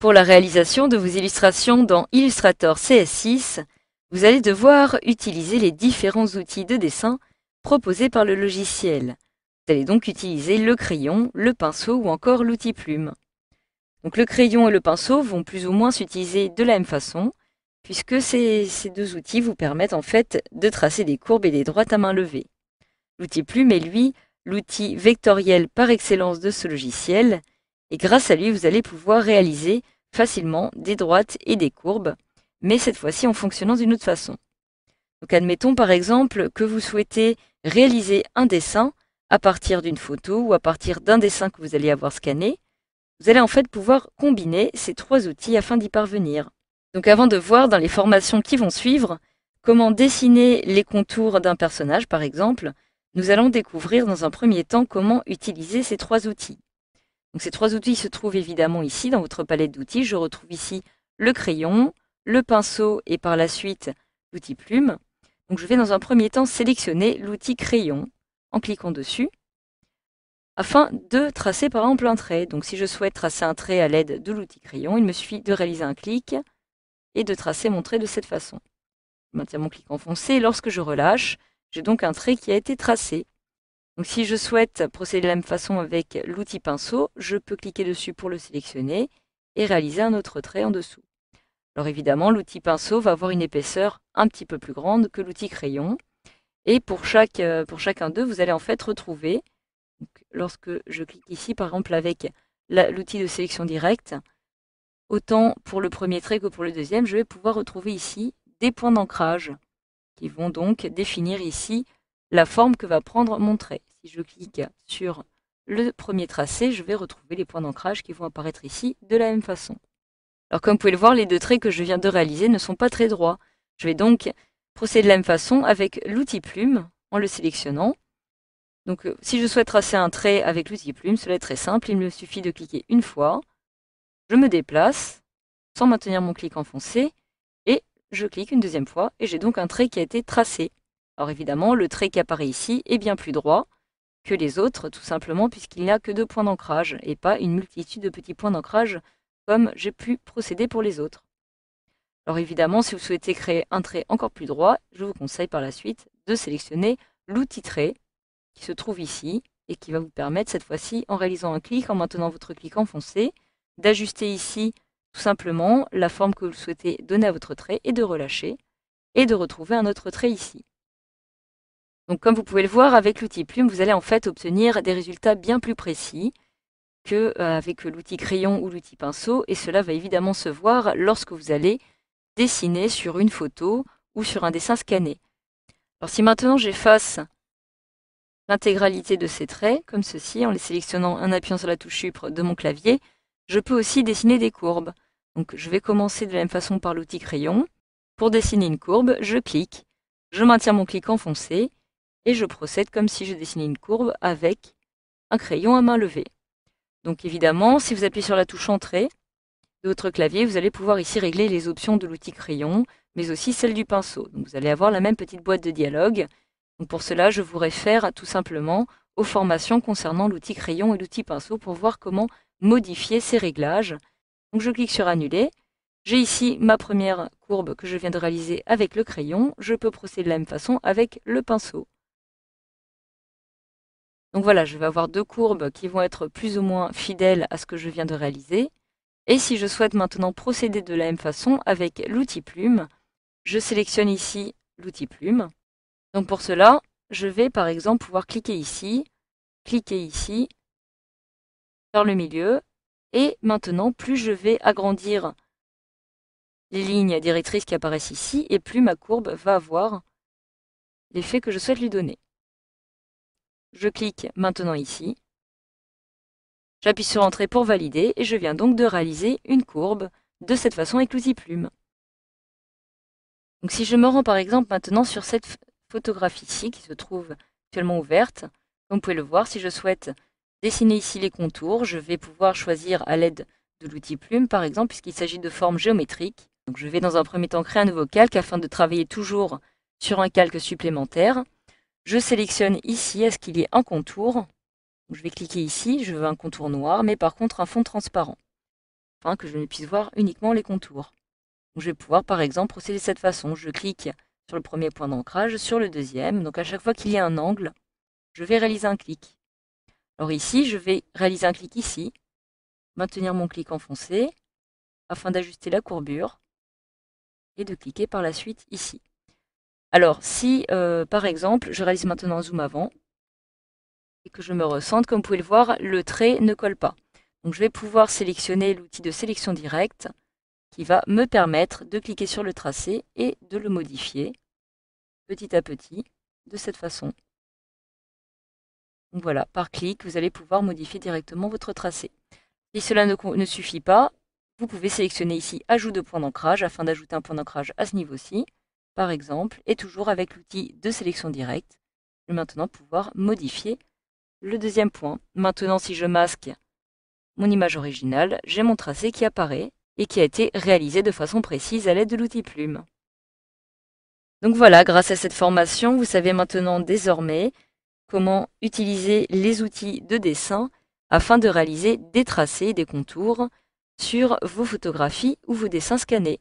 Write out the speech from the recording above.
Pour la réalisation de vos illustrations dans Illustrator CS6, vous allez devoir utiliser les différents outils de dessin proposés par le logiciel. Vous allez donc utiliser le crayon, le pinceau ou encore l'outil plume. Donc le crayon et le pinceau vont plus ou moins s'utiliser de la même façon, puisque ces deux outils vous permettent en fait de tracer des courbes et des droites à main levée. L'outil plume est lui l'outil vectoriel par excellence de ce logiciel, et grâce à lui vous allez pouvoir réaliser facilement des droites et des courbes, mais cette fois-ci en fonctionnant d'une autre façon. Donc admettons par exemple que vous souhaitez réaliser un dessin à partir d'une photo ou à partir d'un dessin que vous allez avoir scanné. Vous allez en fait pouvoir combiner ces trois outils afin d'y parvenir. Donc avant de voir dans les formations qui vont suivre comment dessiner les contours d'un personnage par exemple, nous allons découvrir dans un premier temps comment utiliser ces trois outils. Donc ces trois outils se trouvent évidemment ici dans votre palette d'outils. Je retrouve ici le crayon, le pinceau et par la suite l'outil plume. Donc je vais dans un premier temps sélectionner l'outil crayon en cliquant dessus afin de tracer par exemple un trait. Donc si je souhaite tracer un trait à l'aide de l'outil crayon, il me suffit de réaliser un clic et de tracer mon trait de cette façon. Je maintiens mon clic enfoncé et lorsque je relâche, j'ai donc un trait qui a été tracé. Donc si je souhaite procéder de la même façon avec l'outil pinceau, je peux cliquer dessus pour le sélectionner et réaliser un autre trait en dessous. Alors évidemment, l'outil pinceau va avoir une épaisseur un petit peu plus grande que l'outil crayon. Et pour chacun d'eux, vous allez en fait retrouver, donc, lorsque je clique ici par exemple avec l'outil de sélection directe, autant pour le premier trait que pour le deuxième, je vais pouvoir retrouver ici des points d'ancrage qui vont donc définir ici la forme que va prendre mon trait. Si je clique sur le premier tracé, je vais retrouver les points d'ancrage qui vont apparaître ici de la même façon. Alors comme vous pouvez le voir, les deux traits que je viens de réaliser ne sont pas très droits. Je vais donc procéder de la même façon avec l'outil plume en le sélectionnant. Donc si je souhaite tracer un trait avec l'outil plume, cela est très simple, il me suffit de cliquer une fois, je me déplace sans maintenir mon clic enfoncé et je clique une deuxième fois et j'ai donc un trait qui a été tracé. Alors évidemment, le trait qui apparaît ici est bien plus droit que les autres, tout simplement puisqu'il n'y a que 2 points d'ancrage et pas une multitude de petits points d'ancrage comme j'ai pu procéder pour les autres. Alors évidemment, si vous souhaitez créer un trait encore plus droit, je vous conseille par la suite de sélectionner l'outil trait qui se trouve ici et qui va vous permettre cette fois-ci, en réalisant un clic, en maintenant votre clic enfoncé, d'ajuster ici tout simplement la forme que vous souhaitez donner à votre trait et de relâcher et de retrouver un autre trait ici. Donc comme vous pouvez le voir, avec l'outil plume, vous allez en fait obtenir des résultats bien plus précis qu'avec l'outil crayon ou l'outil pinceau, et cela va évidemment se voir lorsque vous allez dessiner sur une photo ou sur un dessin scanné. Alors si maintenant j'efface l'intégralité de ces traits, comme ceci, en les sélectionnant en appuyant sur la touche Shift de mon clavier, je peux aussi dessiner des courbes. Donc je vais commencer de la même façon par l'outil crayon. Pour dessiner une courbe, je clique, je maintiens mon clic enfoncé, et je procède comme si je dessinais une courbe avec un crayon à main levée. Donc évidemment, si vous appuyez sur la touche Entrée de votre clavier, vous allez pouvoir ici régler les options de l'outil crayon, mais aussi celles du pinceau. Donc vous allez avoir la même petite boîte de dialogue. Donc pour cela, je vous réfère tout simplement aux formations concernant l'outil crayon et l'outil pinceau pour voir comment modifier ces réglages. Donc je clique sur Annuler. J'ai ici ma première courbe que je viens de réaliser avec le crayon. Je peux procéder de la même façon avec le pinceau. Donc voilà, je vais avoir deux courbes qui vont être plus ou moins fidèles à ce que je viens de réaliser. Et si je souhaite maintenant procéder de la même façon avec l'outil plume, je sélectionne ici l'outil plume. Donc pour cela, je vais par exemple pouvoir cliquer ici, vers le milieu. Et maintenant, plus je vais agrandir les lignes directrices qui apparaissent ici, et plus ma courbe va avoir l'effet que je souhaite lui donner. Je clique maintenant ici. J'appuie sur Entrée pour valider et je viens donc de réaliser une courbe de cette façon avec l'outil plume. Donc si je me rends par exemple maintenant sur cette photographie ici qui se trouve actuellement ouverte, comme vous pouvez le voir, si je souhaite dessiner ici les contours, je vais pouvoir choisir à l'aide de l'outil plume par exemple puisqu'il s'agit de formes géométriques. Donc je vais dans un premier temps créer un nouveau calque afin de travailler toujours sur un calque supplémentaire. Je sélectionne ici à ce qu'il y ait un contour. Je vais cliquer ici, je veux un contour noir, mais par contre un fond transparent. afin que je ne puisse voir uniquement les contours. Donc, je vais pouvoir par exemple procéder de cette façon. Je clique sur le premier point d'ancrage, sur le deuxième. Donc à chaque fois qu'il y a un angle, je vais réaliser un clic. Alors ici, je vais réaliser un clic ici, maintenir mon clic enfoncé afin d'ajuster la courbure et de cliquer par la suite ici. Alors si par exemple, je réalise maintenant un zoom avant et que je me recentre, comme vous pouvez le voir, le trait ne colle pas. Donc je vais pouvoir sélectionner l'outil de sélection directe qui va me permettre de cliquer sur le tracé et de le modifier petit à petit de cette façon. Donc voilà, par clic, vous allez pouvoir modifier directement votre tracé. Si cela ne suffit pas, vous pouvez sélectionner ici Ajout de point d'ancrage afin d'ajouter un point d'ancrage à ce niveau-ci, par exemple, et toujours avec l'outil de sélection directe, je vais maintenant pouvoir modifier le deuxième point. Maintenant, si je masque mon image originale, j'ai mon tracé qui apparaît et qui a été réalisé de façon précise à l'aide de l'outil Plume. Donc voilà, grâce à cette formation, vous savez maintenant désormais comment utiliser les outils de dessin afin de réaliser des tracés et des contours sur vos photographies ou vos dessins scannés.